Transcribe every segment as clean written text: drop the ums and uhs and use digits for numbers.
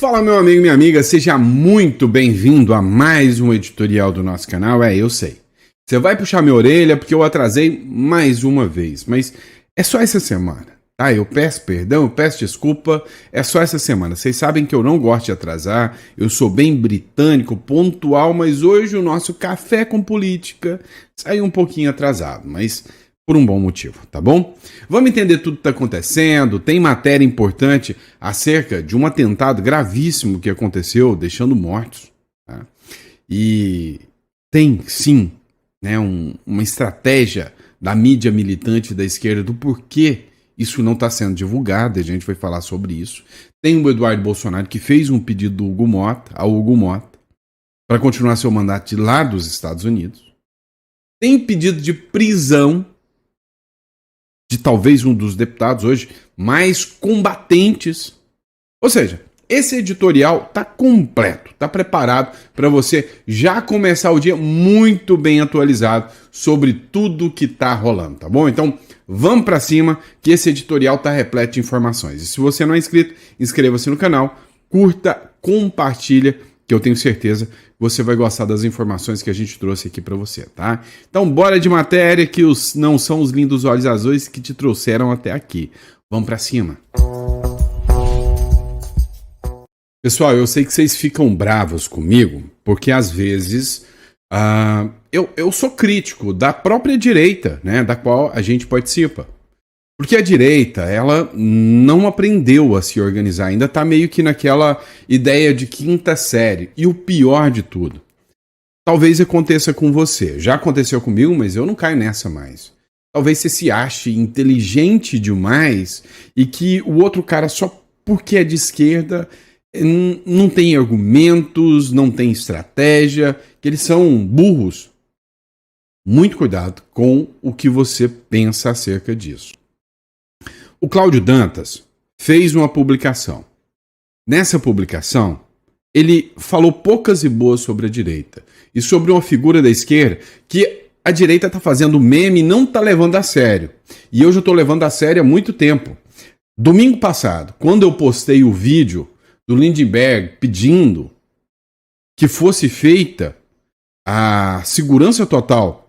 Fala, meu amigo e minha amiga, seja muito bem-vindo a mais um editorial do nosso canal. Eu sei, você vai puxar minha orelha porque eu atrasei mais uma vez, mas é só essa semana, tá? Eu peço perdão, eu peço desculpa, é só essa semana. Vocês sabem que eu não gosto de atrasar, eu sou bem britânico, pontual, mas hoje o nosso café com política saiu um pouquinho atrasado, mas por um bom motivo, tá bom? Vamos entender tudo que está acontecendo. Tem matéria importante acerca de um atentado gravíssimo que aconteceu, deixando mortos. Tá? E tem, sim, né, uma estratégia da mídia militante da esquerda do porquê isso não está sendo divulgado. A gente vai falar sobre isso. Tem o Eduardo Bolsonaro que fez um pedido do Hugo Mota, para continuar seu mandato de lá dos Estados Unidos. Tem pedido de prisão de talvez um dos deputados hoje mais combatentes. Ou seja, esse editorial está completo, está preparado para você já começar o dia muito bem atualizado sobre tudo que está rolando, tá bom? Então, vamos para cima que esse editorial está repleto de informações. E se você não é inscrito, inscreva-se no canal, curta, compartilha, que eu tenho certeza que você vai gostar das informações que a gente trouxe aqui para você, tá? Então, bora de matéria que não são os lindos olhos azuis que te trouxeram até aqui. Vamos para cima. Pessoal, eu sei que vocês ficam bravos comigo, porque às vezes eu sou crítico da própria direita, né, da qual a gente participa. Porque a direita, ela não aprendeu a se organizar, ainda está meio que naquela ideia de quinta série. E o pior de tudo, talvez aconteça com você. Já aconteceu comigo, mas eu não caio nessa mais. Talvez você se ache inteligente demais e que o outro cara, só porque é de esquerda, não tem argumentos, não tem estratégia, que eles são burros. Muito cuidado com o que você pensa acerca disso. O Cláudio Dantas fez uma publicação. Nessa publicação, ele falou poucas e boas sobre a direita e sobre uma figura da esquerda que a direita está fazendo meme e não está levando a sério. E eu já estou levando a sério há muito tempo. Domingo passado, quando eu postei o vídeo do Lindbergh pedindo que fosse feita a segurança total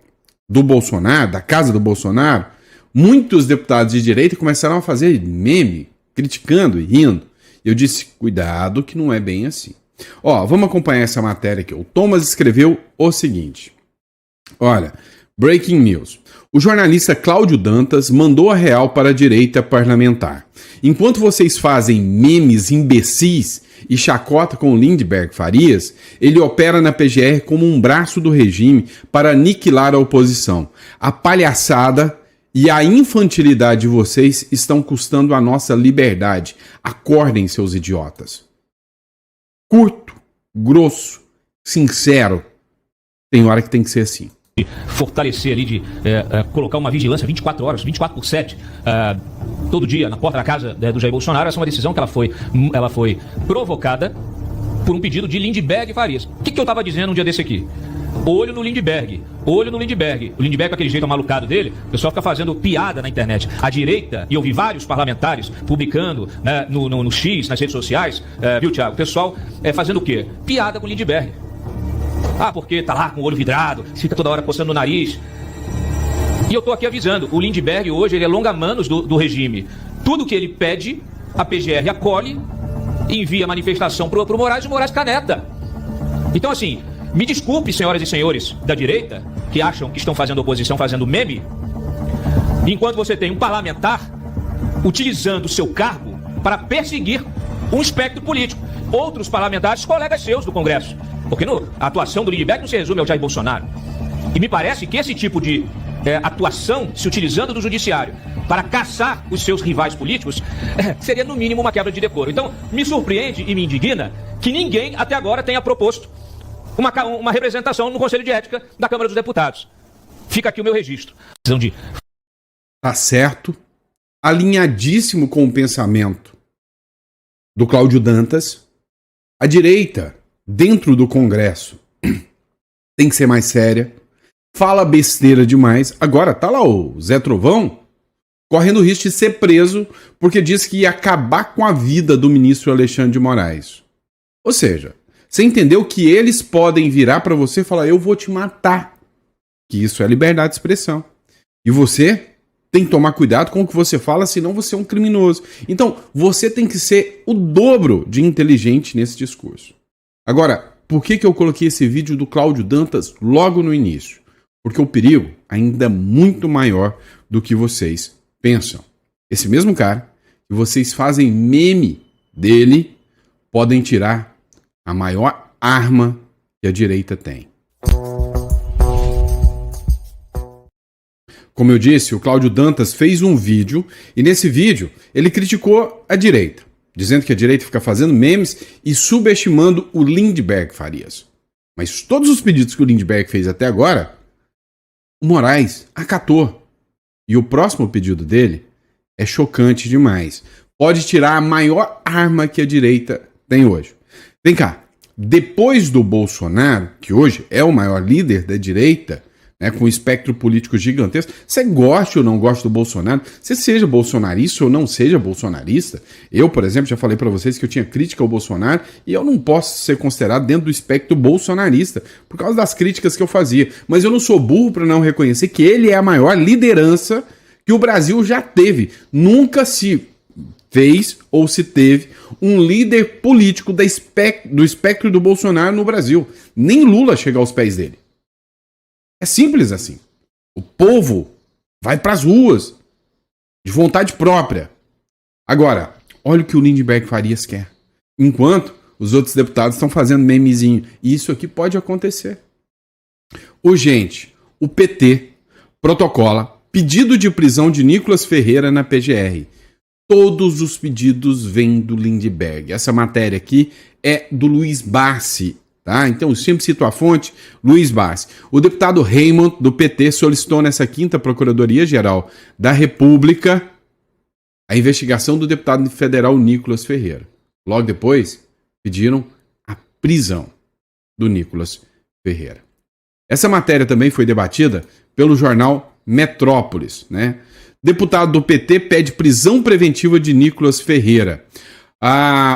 do Bolsonaro, da casa do Bolsonaro, muitos deputados de direita começaram a fazer meme, criticando e rindo. Eu disse, cuidado que não é bem assim. Vamos acompanhar essa matéria aqui. O Thomas escreveu o seguinte. Olha, breaking news. O jornalista Cláudio Dantas mandou a real para a direita parlamentar. Enquanto vocês fazem memes imbecis e chacota com o Lindbergh Farias, ele opera na PGR como um braço do regime para aniquilar a oposição. A palhaçada e a infantilidade de vocês estão custando a nossa liberdade. Acordem, seus idiotas. Curto, grosso, sincero. Tem hora que tem que ser assim. Fortalecer ali, de colocar uma vigilância 24 horas, 24/7, todo dia na porta da casa do Jair Bolsonaro. Essa é uma decisão que ela foi provocada por um pedido de Lindbergh Farias. O que eu estava dizendo um dia desse aqui? Olho no Lindbergh, olho no Lindbergh. O Lindbergh, com aquele jeito malucado dele, o pessoal fica fazendo piada na internet. A direita, e eu vi vários parlamentares publicando, né, no X, nas redes sociais, viu, Thiago? O pessoal fazendo o quê? Piada com o Lindbergh. Porque tá lá com o olho vidrado, fica toda hora coçando o nariz. E eu tô aqui avisando, o Lindbergh hoje ele é longa-manos do regime. Tudo que ele pede, a PGR acolhe, envia manifestação pro Moraes e o Moraes caneta. Então assim, me desculpe, senhoras e senhores da direita, que acham que estão fazendo oposição, fazendo meme, enquanto você tem um parlamentar utilizando o seu cargo para perseguir um espectro político. Outros parlamentares, colegas seus do Congresso. Porque a atuação do Lindbergh não se resume ao Jair Bolsonaro. E me parece que esse tipo de atuação, se utilizando do judiciário para caçar os seus rivais políticos, seria no mínimo uma quebra de decoro. Então, me surpreende e me indigna que ninguém até agora tenha proposto uma representação no Conselho de Ética da Câmara dos Deputados. Fica aqui o meu registro. Tá certo, alinhadíssimo com o pensamento do Cláudio Dantas. A direita, dentro do Congresso, tem que ser mais séria, fala besteira demais. Agora tá lá o Zé Trovão correndo o risco de ser preso porque disse que ia acabar com a vida do ministro Alexandre de Moraes. Ou seja, você entendeu que eles podem virar para você e falar, eu vou te matar. Que isso é liberdade de expressão. E você tem que tomar cuidado com o que você fala, senão você é um criminoso. Então, você tem que ser o dobro de inteligente nesse discurso. Agora, por que eu coloquei esse vídeo do Cláudio Dantas logo no início? Porque o perigo ainda é muito maior do que vocês pensam. Esse mesmo cara, que vocês fazem meme dele, podem tirar a maior arma que a direita tem. Como eu disse, o Cláudio Dantas fez um vídeo e nesse vídeo ele criticou a direita, dizendo que a direita fica fazendo memes e subestimando o Lindbergh Farias. Mas todos os pedidos que o Lindbergh fez até agora, o Moraes acatou. E o próximo pedido dele é chocante demais. Pode tirar a maior arma que a direita tem hoje. Vem cá, depois do Bolsonaro, que hoje é o maior líder da direita, né, com um espectro político gigantesco, você goste ou não goste do Bolsonaro, você seja bolsonarista ou não seja bolsonarista, eu, por exemplo, já falei para vocês que eu tinha crítica ao Bolsonaro e eu não posso ser considerado dentro do espectro bolsonarista, por causa das críticas que eu fazia, mas eu não sou burro para não reconhecer que ele é a maior liderança que o Brasil já teve. Nunca se fez ou se teve um líder político do espectro do Bolsonaro no Brasil. Nem Lula chega aos pés dele. É simples assim. O povo vai para as ruas de vontade própria. Agora, olha o que o Lindbergh Farias quer. Enquanto os outros deputados estão fazendo memezinho. E isso aqui pode acontecer. Urgente, o PT protocola pedido de prisão de Nicolas Ferreira na PGR. Todos os pedidos vêm do Lindbergh. Essa matéria aqui é do Luiz Barsi. Tá? Então, eu sempre cito a fonte, Luiz Barsi. O deputado Raymond, do PT, solicitou nessa 5ª Procuradoria-Geral da República a investigação do deputado federal Nicolas Ferreira. Logo depois, pediram a prisão do Nicolas Ferreira. Essa matéria também foi debatida pelo jornal Metrópolis, né? Deputado do PT pede prisão preventiva de Nicolas Ferreira.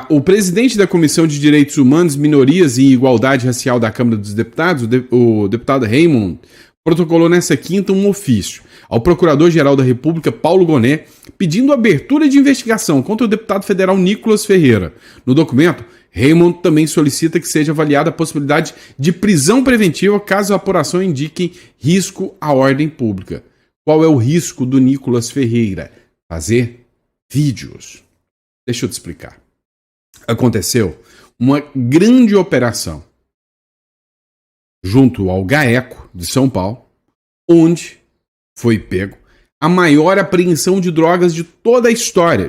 O presidente da Comissão de Direitos Humanos, Minorias e Igualdade Racial da Câmara dos Deputados, o deputado Raymond, protocolou nessa 5ª um ofício ao Procurador-Geral da República, Paulo Gonet, pedindo abertura de investigação contra o deputado federal Nicolas Ferreira. No documento, Raymond também solicita que seja avaliada a possibilidade de prisão preventiva caso a apuração indique risco à ordem pública. Qual é o risco do Nicolas Ferreira? Fazer vídeos. Deixa eu te explicar. Aconteceu uma grande operação junto ao GAECO de São Paulo, onde foi pego a maior apreensão de drogas de toda a história,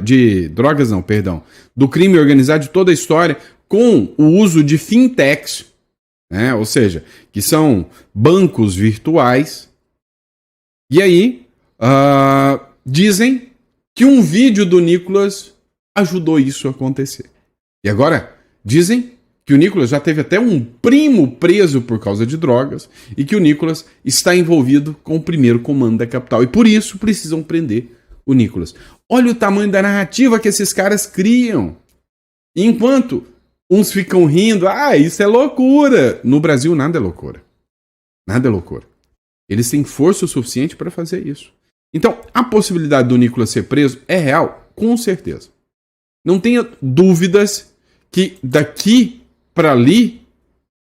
do crime organizado de toda a história, com o uso de fintechs, né? Ou seja, que são bancos virtuais. E aí, dizem que um vídeo do Nicolas ajudou isso a acontecer. E agora, dizem que o Nicolas já teve até um primo preso por causa de drogas e que o Nicolas está envolvido com o primeiro comando da capital. E por isso precisam prender o Nicolas. Olha o tamanho da narrativa que esses caras criam. E enquanto uns ficam rindo, isso é loucura. No Brasil nada é loucura. Nada é loucura. Eles têm força o suficiente para fazer isso. Então, a possibilidade do Nicolas ser preso é real, com certeza. Não tenha dúvidas que daqui para ali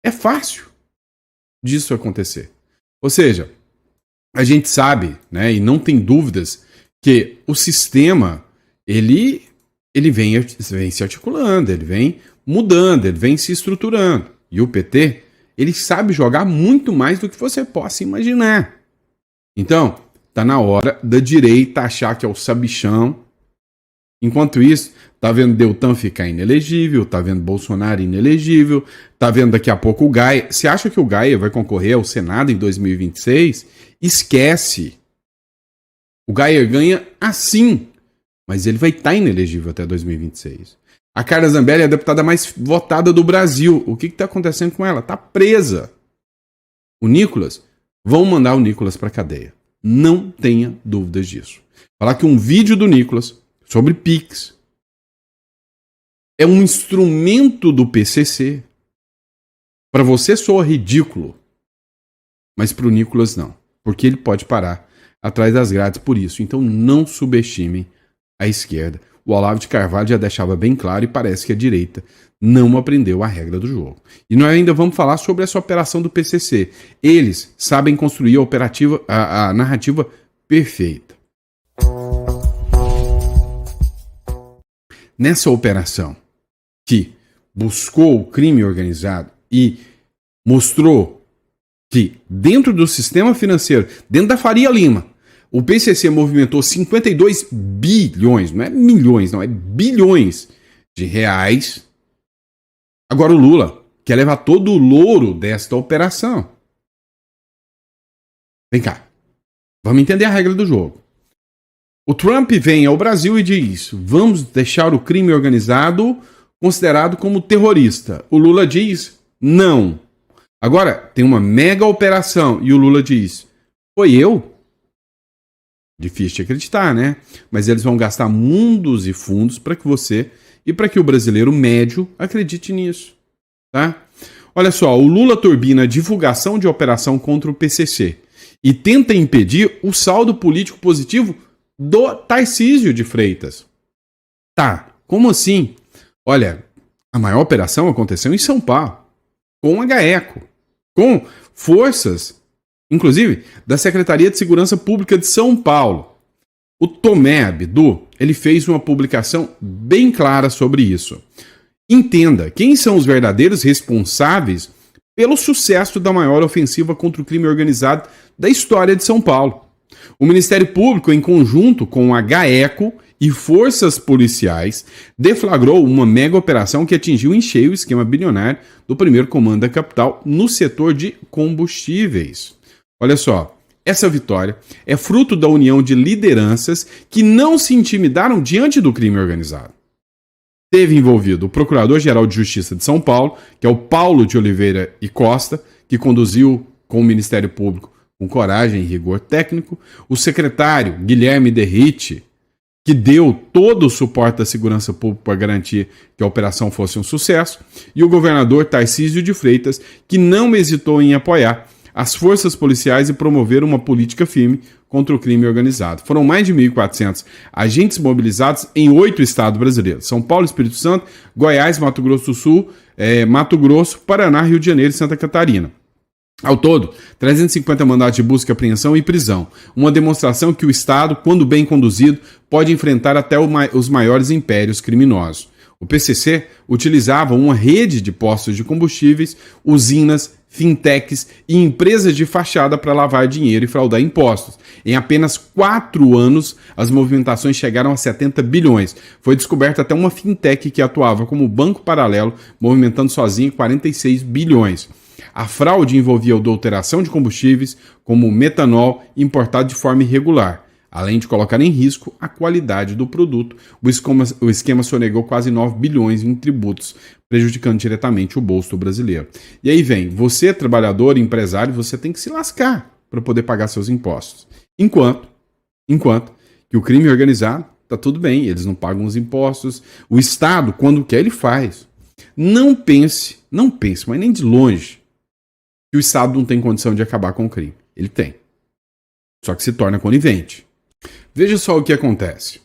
é fácil disso acontecer. Ou seja, a gente sabe, né, e não tem dúvidas que o sistema ele vem se articulando, ele vem mudando, ele vem se estruturando. E o PT, ele sabe jogar muito mais do que você possa imaginar. Então, tá na hora da direita achar que é o sabichão. Enquanto isso, tá vendo Deltan ficar inelegível, tá vendo Bolsonaro inelegível, tá vendo daqui a pouco o Gaia. Você acha que o Gaia vai concorrer ao Senado em 2026? Esquece. O Gaia ganha assim, mas ele vai estar inelegível até 2026. A Carla Zambelli é a deputada mais votada do Brasil. O que está acontecendo com ela? Está presa. O Nicolas, vão mandar o Nicolas para a cadeia. Não tenha dúvidas disso. Falar que um vídeo do Nicolas sobre Pix é um instrumento do PCC. Para você soa ridículo, mas para o Nicolas não, porque ele pode parar atrás das grades por isso. Então não subestimem a esquerda. O Olavo de Carvalho já deixava bem claro e parece que a direita não aprendeu a regra do jogo. E nós ainda vamos falar sobre essa operação do PCC. Eles sabem construir a narrativa perfeita. Nessa operação que buscou o crime organizado e mostrou que dentro do sistema financeiro, dentro da Faria Lima, o PCC movimentou 52 bilhões, não é milhões, não, é bilhões de reais. Agora o Lula quer levar todo o louro desta operação. Vem cá, vamos entender a regra do jogo. O Trump vem ao Brasil e diz: vamos deixar o crime organizado considerado como terrorista. O Lula diz: não. Agora, tem uma mega operação e o Lula diz: foi eu? Difícil de acreditar, né? Mas eles vão gastar mundos e fundos para que você e para que o brasileiro médio acredite nisso, tá? Olha só, o Lula turbina a divulgação de operação contra o PCC e tenta impedir o saldo político positivo do Tarcísio de Freitas. Tá, como assim? Olha, a maior operação aconteceu em São Paulo, com a GAECO, com forças, inclusive, da Secretaria de Segurança Pública de São Paulo. O Tomé Abdu, ele fez uma publicação bem clara sobre isso. Entenda quem são os verdadeiros responsáveis pelo sucesso da maior ofensiva contra o crime organizado da história de São Paulo. O Ministério Público, em conjunto com a GAECO e forças policiais, deflagrou uma mega operação que atingiu em cheio o esquema bilionário do primeiro comando da capital no setor de combustíveis. Olha só, essa vitória é fruto da união de lideranças que não se intimidaram diante do crime organizado. Teve envolvido o Procurador-Geral de Justiça de São Paulo, que é o Paulo de Oliveira e Costa, que conduziu com o Ministério Público com coragem e rigor técnico, o secretário Guilherme Derrite, que deu todo o suporte da segurança pública para garantir que a operação fosse um sucesso, e o governador Tarcísio de Freitas, que não hesitou em apoiar as forças policiais e promover uma política firme contra o crime organizado. Foram mais de 1.400 agentes mobilizados em 8 estados brasileiros: São Paulo, Espírito Santo, Goiás, Mato Grosso do Sul, Mato Grosso, Paraná, Rio de Janeiro e Santa Catarina. Ao todo, 350 mandados de busca, apreensão e prisão. Uma demonstração que o Estado, quando bem conduzido, pode enfrentar até os maiores impérios criminosos. O PCC utilizava uma rede de postos de combustíveis, usinas, fintechs e empresas de fachada para lavar dinheiro e fraudar impostos. Em apenas 4 anos, as movimentações chegaram a 70 bilhões. Foi descoberta até uma fintech que atuava como banco paralelo, movimentando sozinha 46 bilhões. A fraude envolvia a adulteração de combustíveis, como o metanol, importado de forma irregular. Além de colocar em risco a qualidade do produto, o esquema sonegou quase 9 bilhões em tributos, prejudicando diretamente o bolso do brasileiro. E aí vem, você, trabalhador, empresário, você tem que se lascar para poder pagar seus impostos. Enquanto que o crime organizado, tá tudo bem, eles não pagam os impostos. O Estado, quando quer, ele faz. Não pense, mas nem de longe, que o Estado não tem condição de acabar com o crime. Ele tem. Só que se torna conivente. Veja só o que acontece.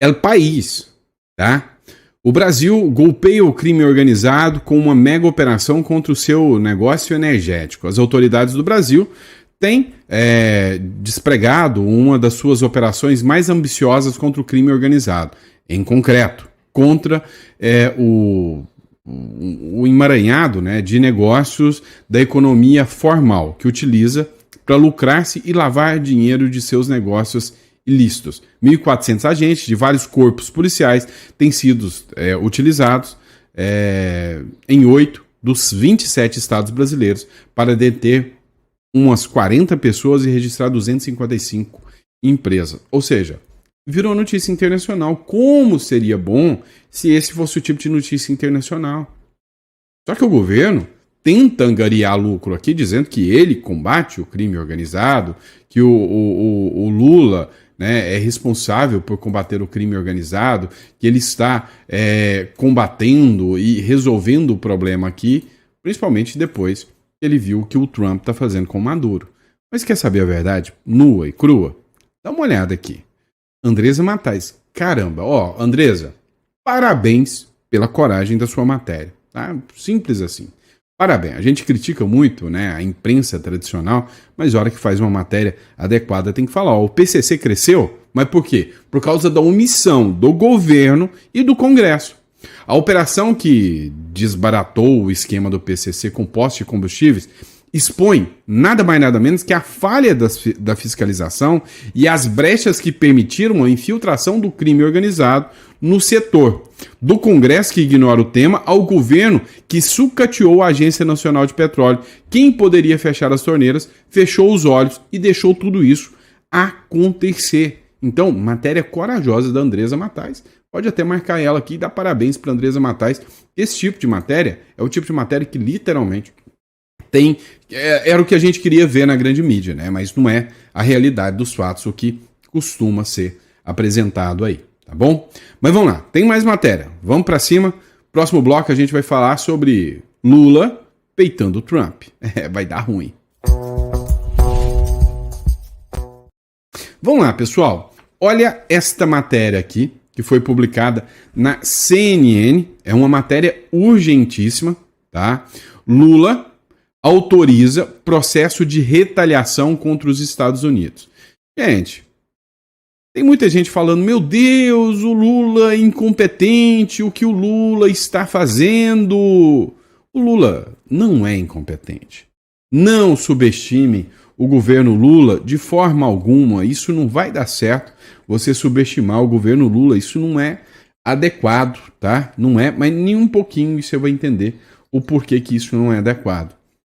É o país, tá? O Brasil golpeia o crime organizado com uma mega operação contra o seu negócio energético. As autoridades do Brasil têm despregado uma das suas operações mais ambiciosas contra o crime organizado. Em concreto, contra o emaranhado, né, de negócios da economia formal, que utiliza para lucrar-se e lavar dinheiro de seus negócios ilícitos. 1.400 agentes de vários corpos policiais têm sido utilizados em 8 dos 27 estados brasileiros para deter umas 40 pessoas e registrar 255 empresas. Ou seja, virou notícia internacional. Como seria bom se esse fosse o tipo de notícia internacional? Só que o governo tenta angariar lucro aqui, dizendo que ele combate o crime organizado, que o Lula né, é responsável por combater o crime organizado, que ele está combatendo e resolvendo o problema aqui, principalmente depois que ele viu o que o Trump está fazendo com o Maduro. Mas quer saber a verdade? Nua e crua? Dá uma olhada aqui. Andresa Matais. Caramba, ó, Andresa, parabéns pela coragem da sua matéria. Tá? Simples assim. Parabéns. A gente critica muito, né, a imprensa tradicional, mas a hora que faz uma matéria adequada tem que falar, ó, o PCC cresceu, mas por quê? Por causa da omissão do governo e do Congresso. A operação que desbaratou o esquema do PCC com postos de combustíveis expõe nada mais nada menos que a falha da fiscalização e as brechas que permitiram a infiltração do crime organizado no setor, do Congresso que ignora o tema ao governo que sucateou a Agência Nacional de Petróleo. Quem poderia fechar as torneiras fechou os olhos e deixou tudo isso acontecer. Então, matéria corajosa da Andresa Matais. Pode até marcar ela aqui e dar parabéns para a Andresa Matais. Esse tipo de matéria é o tipo de matéria que literalmente era o que a gente queria ver na grande mídia, né? Mas não é a realidade dos fatos, o que costuma ser apresentado aí, tá bom? Mas vamos lá, tem mais matéria. Vamos para cima. Próximo bloco a gente vai falar sobre Lula peitando o Trump. Vai dar ruim. Vamos lá, pessoal. Olha esta matéria aqui, que foi publicada na CNN. É uma matéria urgentíssima, tá? Lula autoriza processo de retaliação contra os Estados Unidos. Gente, tem muita gente falando, meu Deus, o Lula é incompetente, o que o Lula está fazendo? O Lula não é incompetente. Não subestime o governo Lula de forma alguma. Isso não vai dar certo, você subestimar o governo Lula. Isso não é adequado, tá? Não é, mas nem um pouquinho você vai entender o porquê que isso não é adequado.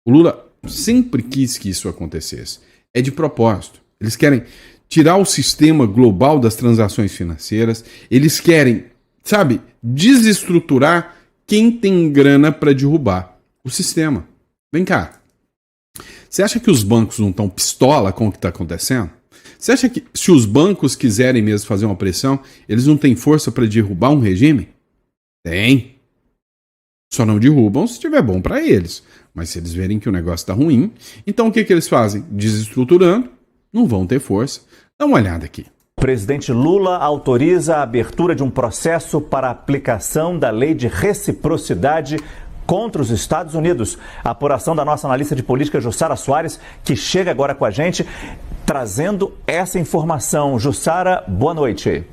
O Lula sempre quis que isso acontecesse. É de propósito. Eles querem tirar o sistema global das transações financeiras. Eles querem, sabe, desestruturar quem tem grana para derrubar o sistema. Vem cá. Você acha que os bancos não estão pistola com o que está acontecendo? Você acha que se os bancos quiserem mesmo fazer uma pressão, eles não têm força para derrubar um regime? Tem. Só não derrubam se estiver bom para eles. Mas se eles verem que o negócio está ruim, então o que eles fazem? Desestruturando, não vão ter força. Dá uma olhada aqui. O presidente Lula autoriza a abertura de um processo para a aplicação da lei de reciprocidade contra os Estados Unidos. A apuração da nossa analista de política, Jussara Soares, que chega agora com a gente, trazendo essa informação. Jussara, boa noite.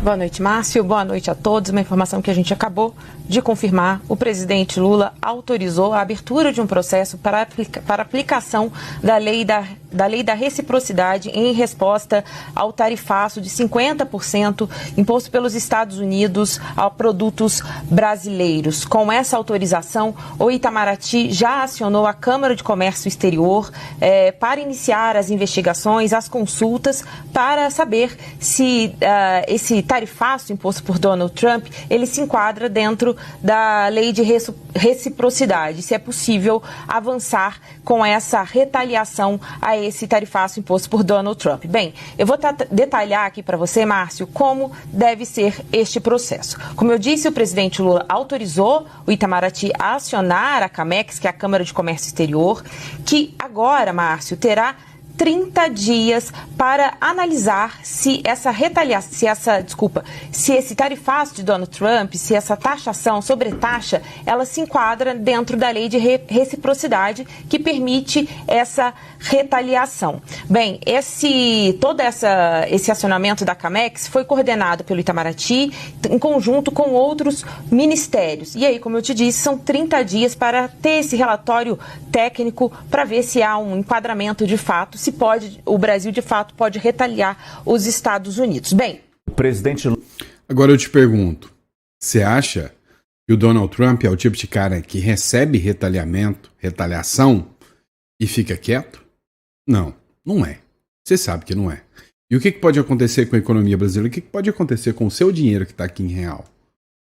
Boa noite, Márcio. Boa noite a todos. Uma informação que a gente acabou de confirmar. O presidente Lula autorizou a abertura de um processo para aplicação da lei da reciprocidade em resposta ao tarifaço de 50% imposto pelos Estados Unidos a produtos brasileiros. Com essa autorização, o Itamaraty já acionou a Câmara de Comércio Exterior para iniciar as investigações, as consultas, para saber se esse tarifaço imposto por Donald Trump, ele se enquadra dentro da lei de reciprocidade, se é possível avançar com essa retaliação a esse tarifaço imposto por Donald Trump. Bem, eu vou detalhar aqui para você, Márcio, como deve ser este processo. Como eu disse, o presidente Lula autorizou o Itamaraty a acionar a CAMEX, que é a Câmara de Comércio Exterior, que agora, Márcio, terá 30 dias para analisar se esse tarifaço de Donald Trump, se essa taxação, sobretaxa, ela se enquadra dentro da lei de reciprocidade que permite essa retaliação. Bem, esse acionamento da CAMEX foi coordenado pelo Itamaraty em conjunto com outros ministérios. E aí, como eu te disse, são 30 dias para ter esse relatório técnico para ver se há um enquadramento de fato, o Brasil de fato pode retaliar os Estados Unidos. Bem, presidente... Agora eu te pergunto, você acha que o Donald Trump é o tipo de cara que recebe retaliação e fica quieto? Não, não é. Você sabe que não é. E o que pode acontecer com a economia brasileira? O que pode acontecer com o seu dinheiro que está aqui em real?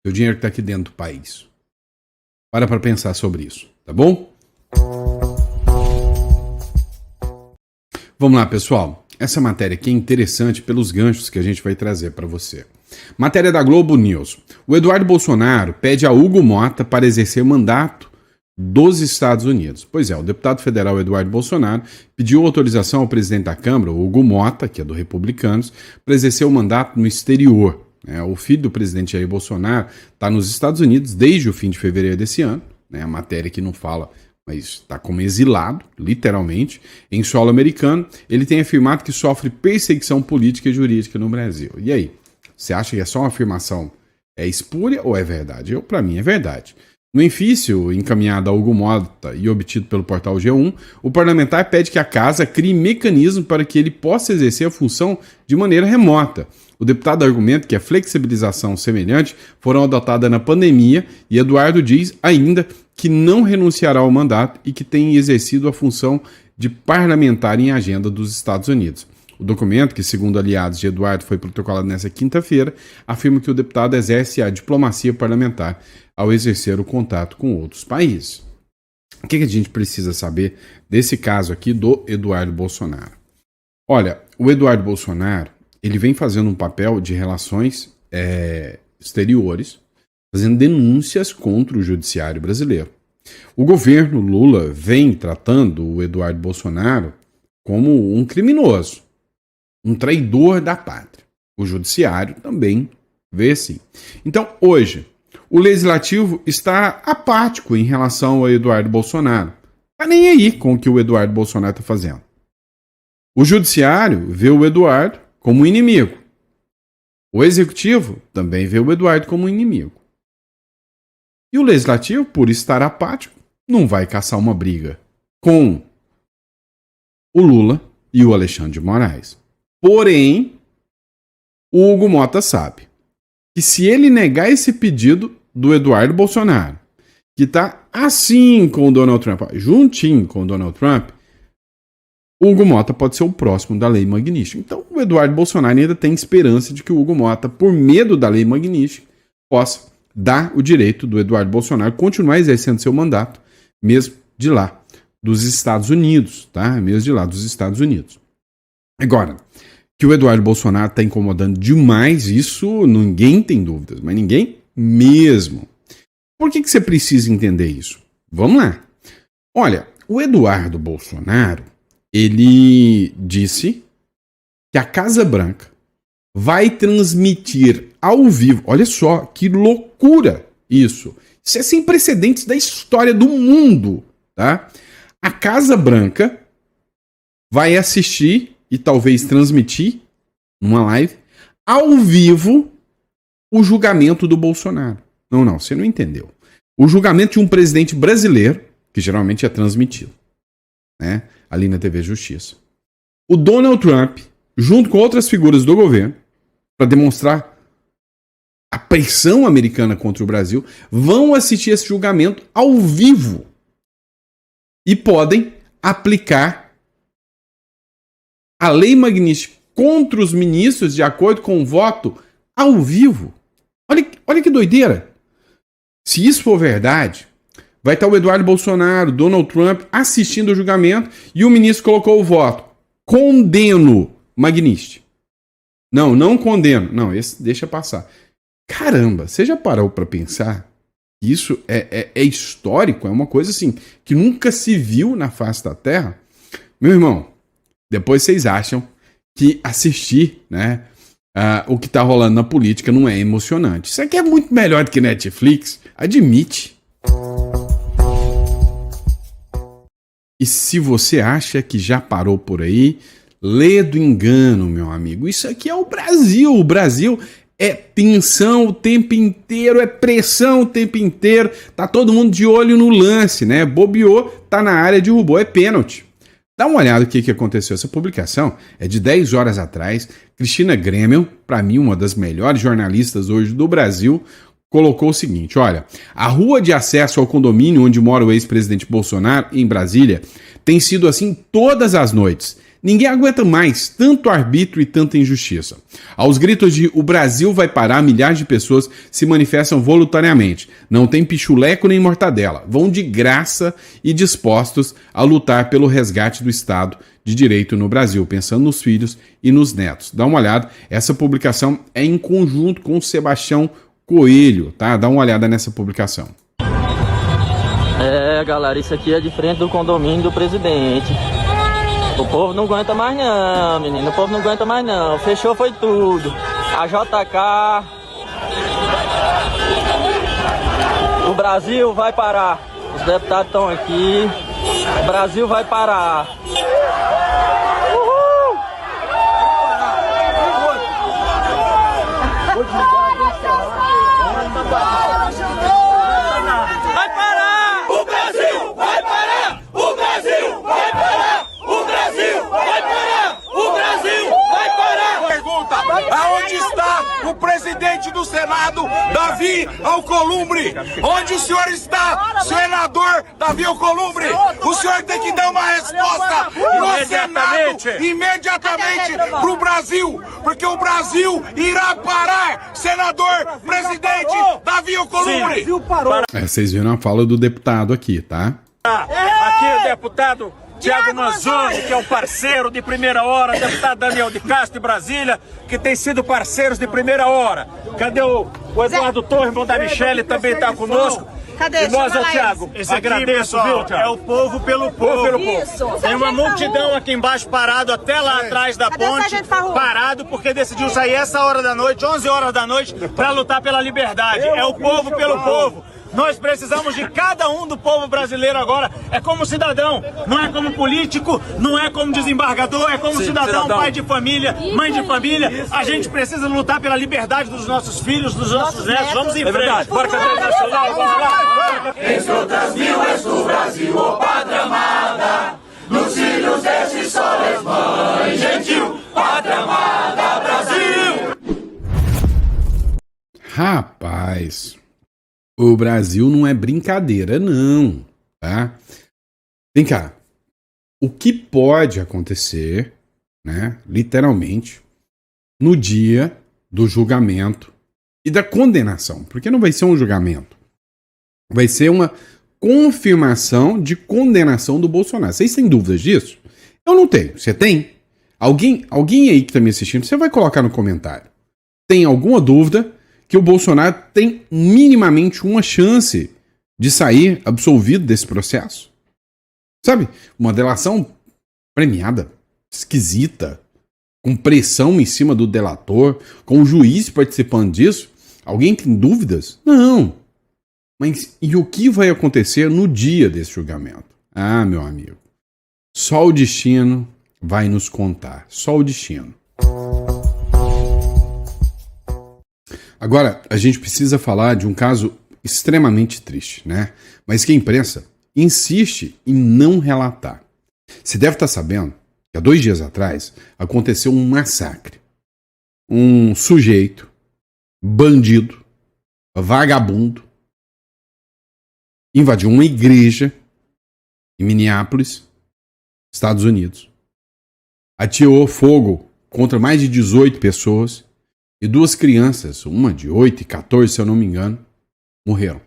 O dinheiro que está aqui dentro do país? Para pensar sobre isso, tá bom? Vamos lá, pessoal. essa matéria aqui é interessante pelos ganchos que a gente vai trazer para você. Matéria da Globo News. O Eduardo Bolsonaro pede a Hugo Mota para exercer mandato dos Estados Unidos. Pois é, o deputado federal Eduardo Bolsonaro pediu autorização ao presidente da Câmara, Hugo Mota, que é do Republicanos, para exercer o mandato no exterior. O filho do presidente Jair Bolsonaro está nos Estados Unidos desde o fim de fevereiro desse ano. A matéria que não fala, mas está como exilado, literalmente, em solo americano. Ele tem afirmado que sofre perseguição política e jurídica no Brasil. E aí? Você acha que é só uma afirmação espúria ou é verdade? Para mim, é verdade. No ofício encaminhado a Hugo Mota e obtido pelo portal G1, o parlamentar pede que a casa crie mecanismo para que ele possa exercer a função de maneira remota. O deputado argumenta que a flexibilização semelhante foram adotadas na pandemia e Eduardo diz ainda que não renunciará ao mandato e que tem exercido a função de parlamentar em agenda dos Estados Unidos. O documento, que segundo aliados de Eduardo foi protocolado nesta quinta-feira, afirma que o deputado exerce a diplomacia parlamentar ao exercer o contato com outros países. O que a gente precisa saber desse caso aqui do Eduardo Bolsonaro? Olha, o Eduardo Bolsonaro, ele vem fazendo um papel de relações exteriores, fazendo denúncias contra o judiciário brasileiro. O governo Lula vem tratando o Eduardo Bolsonaro como um criminoso, um traidor da pátria. O judiciário também vê assim. Então, hoje, o legislativo está apático em relação ao Eduardo Bolsonaro. Está nem aí com o que o Eduardo Bolsonaro está fazendo. O judiciário vê o Eduardo como inimigo. O executivo também vê o Eduardo como inimigo. E o legislativo, por estar apático, não vai caçar uma briga com o Lula e o Alexandre de Moraes. Porém, o Hugo Mota sabe que se ele negar esse pedido do Eduardo Bolsonaro, que está assim com o Donald Trump, juntinho com o Donald Trump, o Hugo Mota pode ser o próximo da Lei Magnífica. Então, o Eduardo Bolsonaro ainda tem esperança de que o Hugo Mota, por medo da Lei Magnífica, possa dar o direito do Eduardo Bolsonaro continuar exercendo seu mandato, mesmo de lá, dos Estados Unidos, tá? Mesmo de lá, dos Estados Unidos. Agora, que o Eduardo Bolsonaro está incomodando demais, isso ninguém tem dúvidas, mas ninguém mesmo. Por que você precisa entender isso? Vamos lá. Olha, o Eduardo Bolsonaro, ele disse que a Casa Branca vai transmitir ao vivo. Olha só, que loucura isso. Isso é sem precedentes da história do mundo, tá? A Casa Branca vai assistir e talvez transmitir numa live ao vivo o julgamento do Bolsonaro. Não, você não entendeu. O julgamento de um presidente brasileiro, que geralmente é transmitido, né, ali na TV Justiça. O Donald Trump, junto com outras figuras do governo, para demonstrar a pressão americana contra o Brasil, vão assistir esse julgamento ao vivo e podem aplicar a Lei Magnífica contra os ministros de acordo com o voto ao vivo. Olha que doideira. Se isso for verdade, vai estar o Eduardo Bolsonaro, Donald Trump assistindo o julgamento e o ministro colocou o voto. Condeno Magnífica. Não condeno. Não, esse deixa passar. Caramba, você já parou para pensar? Isso é histórico, é uma coisa assim que nunca se viu na face da Terra? Meu irmão, depois vocês acham que assistir, né, o que está rolando na política não é emocionante. Isso aqui é muito melhor do que Netflix, admite. E se você acha que já parou por aí, lê do engano, meu amigo. Isso aqui é o Brasil. O Brasil é tensão o tempo inteiro, é pressão o tempo inteiro. Tá todo mundo de olho no lance, né? Bobeou, tá na área, derrubou, é pênalti. Dá uma olhada no que aconteceu. Essa publicação é de 10 horas atrás. Cristina Grêmio, para mim uma das melhores jornalistas hoje do Brasil, colocou o seguinte, olha, a rua de acesso ao condomínio onde mora o ex-presidente Bolsonaro, em Brasília, tem sido assim todas as noites, Ninguém aguenta mais tanto arbítrio e tanta injustiça. Aos gritos de "o Brasil vai parar", milhares de pessoas se manifestam voluntariamente. Não tem pichuleco nem mortadela. Vão de graça e dispostos a lutar pelo resgate do Estado de Direito no Brasil, pensando nos filhos e nos netos. Dá uma olhada, essa publicação é em conjunto com o Sebastião Coelho, tá? Dá uma olhada nessa publicação. Galera, isso aqui é de frente do condomínio do presidente. O povo não aguenta mais não, menino. O povo não aguenta mais não. Fechou foi tudo. A JK. O Brasil vai parar. Os deputados estão aqui. O Brasil vai parar. Uhul! Vai parar! O Brasil vai parar! O Brasil vai parar! O Brasil vai parar! O Brasil vai parar! Pergunta: aonde está o presidente do Senado, Davi Alcolumbre? Onde o senhor está, senador Davi Alcolumbre? O senhor tem que dar uma resposta no Senado imediatamente para o Brasil, porque o Brasil irá parar, senador presidente Davi Alcolumbre. Vocês viram a fala do deputado aqui, tá? Aqui o deputado Tiago Manzoni, que é um parceiro de primeira hora, deputado Daniel de Castro de Brasília, que tem sido parceiros de primeira hora. Cadê o Eduardo Torres, irmão da Michele, também está conosco. Cadê? E nós, Tiago, agradeço, aqui, viu, Tiago? É o povo pelo povo. Isso. Tem uma multidão aqui embaixo parado, até lá atrás da ponte, parado porque decidiu sair essa hora da noite, 11 horas da noite, para lutar pela liberdade. É o povo pelo povo. Nós precisamos de cada um do povo brasileiro agora. É como cidadão, não é como político, não é como desembargador, é como cidadão, pai de família, mãe de família. A gente precisa lutar pela liberdade dos nossos filhos, dos nossos netos. Vamos em frente. Bora, campeão nacional, vamos lá. Entre outras mil és do Brasil, ó pátria amada, nos filhos desse sol és mãe gentil, pátria amada, Brasil. Rapaz, o Brasil não é brincadeira, não, tá? Vem cá, o que pode acontecer, né, literalmente, no dia do julgamento e da condenação? Porque não vai ser um julgamento, vai ser uma confirmação de condenação do Bolsonaro. Vocês têm dúvidas disso? Eu não tenho. Você tem? Alguém aí que está me assistindo, você vai colocar no comentário. Tem alguma dúvida que o Bolsonaro tem minimamente uma chance de sair absolvido desse processo? Sabe? Uma delação premiada, esquisita, com pressão em cima do delator, com o juiz participando disso. Alguém tem dúvidas? Não. Mas e o que vai acontecer no dia desse julgamento? Ah, meu amigo, só o destino vai nos contar. Só o destino. Agora, a gente precisa falar de um caso extremamente triste, né? Mas que a imprensa insiste em não relatar. Você deve estar sabendo que há 2 dias atrás aconteceu um massacre. Um sujeito, bandido, vagabundo, invadiu uma igreja em Minneapolis, Estados Unidos. Ateou fogo contra mais de 18 pessoas. E 2 crianças, uma de 8 e 14, se eu não me engano, morreram.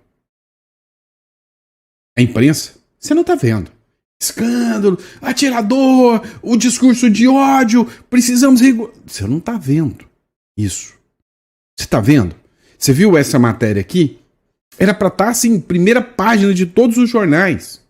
A imprensa, você não está vendo. Escândalo, atirador, o discurso de ódio, precisamos... Você não está vendo isso. Você está vendo? Você viu essa matéria aqui? Era para estar assim, em primeira página de todos os jornais.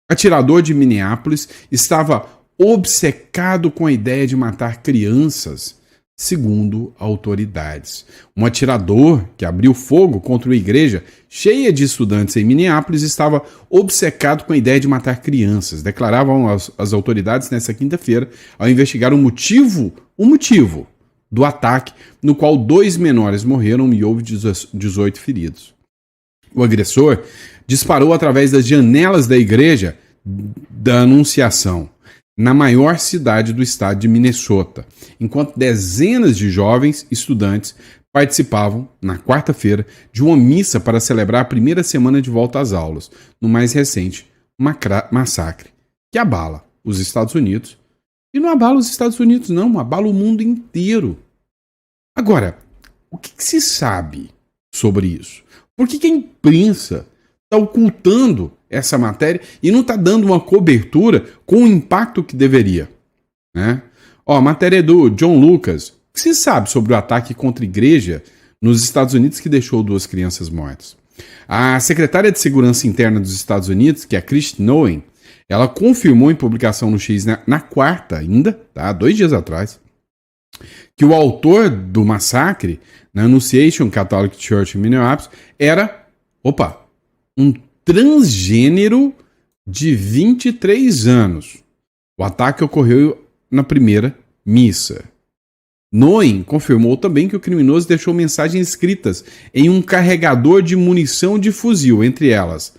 Atirador de Minneapolis estava obcecado com a ideia de matar crianças, segundo autoridades. Um atirador que abriu fogo contra uma igreja cheia de estudantes em Minneapolis estava obcecado com a ideia de matar crianças, declaravam as autoridades nesta quinta-feira ao investigar o motivo do ataque, no qual 2 menores morreram e houve 18 feridos. O agressor disparou através das janelas da igreja da Anunciação, na maior cidade do estado de Minnesota, enquanto dezenas de jovens estudantes participavam, na quarta-feira, de uma missa para celebrar a primeira semana de volta às aulas, no mais recente massacre que abala os Estados Unidos E não abala os Estados Unidos, não, abala o mundo inteiro. Agora, o que se sabe sobre isso? Por que a imprensa está ocultando essa matéria e não está dando uma cobertura com o impacto que deveria? Né? A matéria é do John Lucas. O que se sabe sobre o ataque contra a igreja nos Estados Unidos que deixou 2 crianças mortas? A secretária de Segurança Interna dos Estados Unidos, que é a Kristi Noem, ela confirmou em publicação no X na quarta ainda, tá? 2 dias atrás, que o autor do massacre na Annunciation Catholic Church em Minneapolis era, um transgênero de 23 anos. O ataque ocorreu na primeira missa. Noem confirmou também que o criminoso deixou mensagens escritas em um carregador de munição de fuzil, entre elas,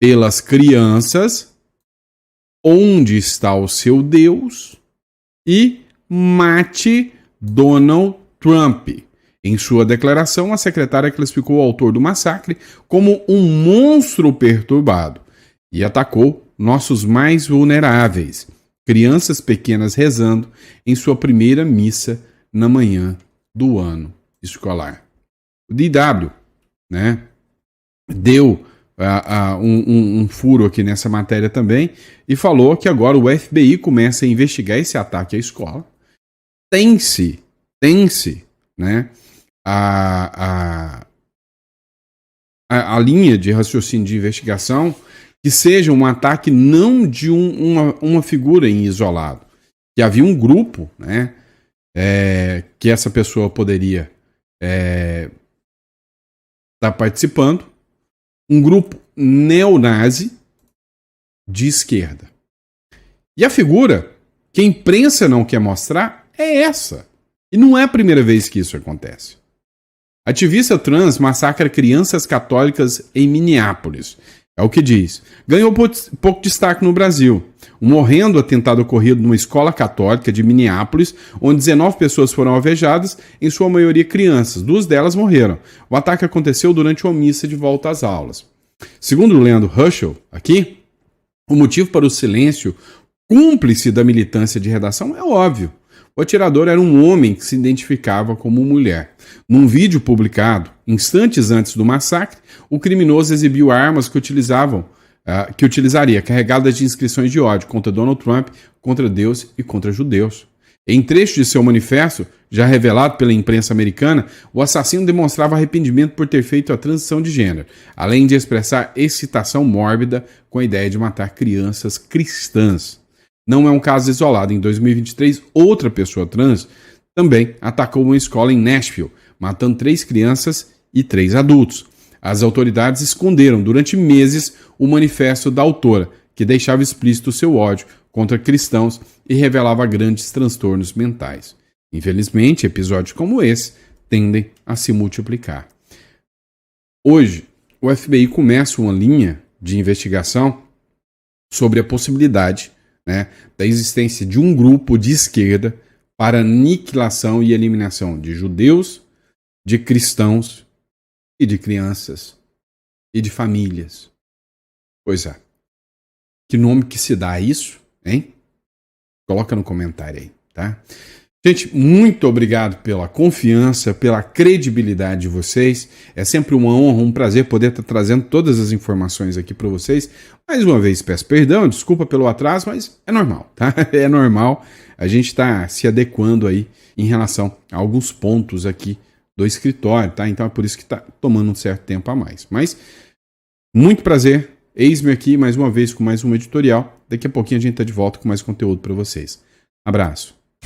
pelas crianças, onde está o seu Deus e mate Donald Trump. Em sua declaração, a secretária classificou o autor do massacre como um monstro perturbado e atacou nossos mais vulneráveis, crianças pequenas rezando em sua primeira missa na manhã do ano escolar. O DW, né, deu um furo aqui nessa matéria também e falou que agora o FBI começa a investigar esse ataque à escola. Tem-se, né, a linha de raciocínio de investigação que seja um ataque não de uma figura em isolado, que havia um grupo, né, que essa pessoa poderia estar participando, um grupo neonazi de esquerda. E a figura que a imprensa não quer mostrar é essa. E não é a primeira vez que isso acontece. Ativista trans massacra crianças católicas em Minneapolis. É o que diz. Ganhou pouco destaque no Brasil. Um horrendo atentado ocorrido numa escola católica de Minneapolis, onde 19 pessoas foram alvejadas, em sua maioria crianças. 2 delas morreram. O ataque aconteceu durante uma missa de volta às aulas. Segundo o Leandro Herschel, aqui, o motivo para o silêncio cúmplice da militância de redação é óbvio. O atirador era um homem que se identificava como mulher. Num vídeo publicado instantes antes do massacre, o criminoso exibiu armas que utilizaria carregadas de inscrições de ódio contra Donald Trump, contra Deus e contra judeus. Em trecho de seu manifesto, já revelado pela imprensa americana, o assassino demonstrava arrependimento por ter feito a transição de gênero, além de expressar excitação mórbida com a ideia de matar crianças cristãs. Não é um caso isolado. Em 2023, outra pessoa trans também atacou uma escola em Nashville, matando 3 crianças e 3 adultos. As autoridades esconderam durante meses o manifesto da autora, que deixava explícito seu ódio contra cristãos e revelava grandes transtornos mentais. Infelizmente, episódios como esse tendem a se multiplicar. Hoje, o FBI começa uma linha de investigação sobre a possibilidade, né, da existência de um grupo de esquerda para aniquilação e eliminação de judeus, de cristãos e de crianças e de famílias. Pois é. Que nome que se dá a isso, hein? Coloca no comentário aí, tá? Gente, muito obrigado pela confiança, pela credibilidade de vocês. É sempre uma honra, um prazer poder estar trazendo todas as informações aqui para vocês. Mais uma vez, peço perdão, desculpa pelo atraso, mas é normal, tá? É normal. A gente está se adequando aí em relação a alguns pontos aqui do escritório, tá? Então é por isso que está tomando um certo tempo a mais. Mas, muito prazer. Eis-me aqui mais uma vez com mais um editorial. Daqui a pouquinho a gente está de volta com mais conteúdo para vocês. Abraço.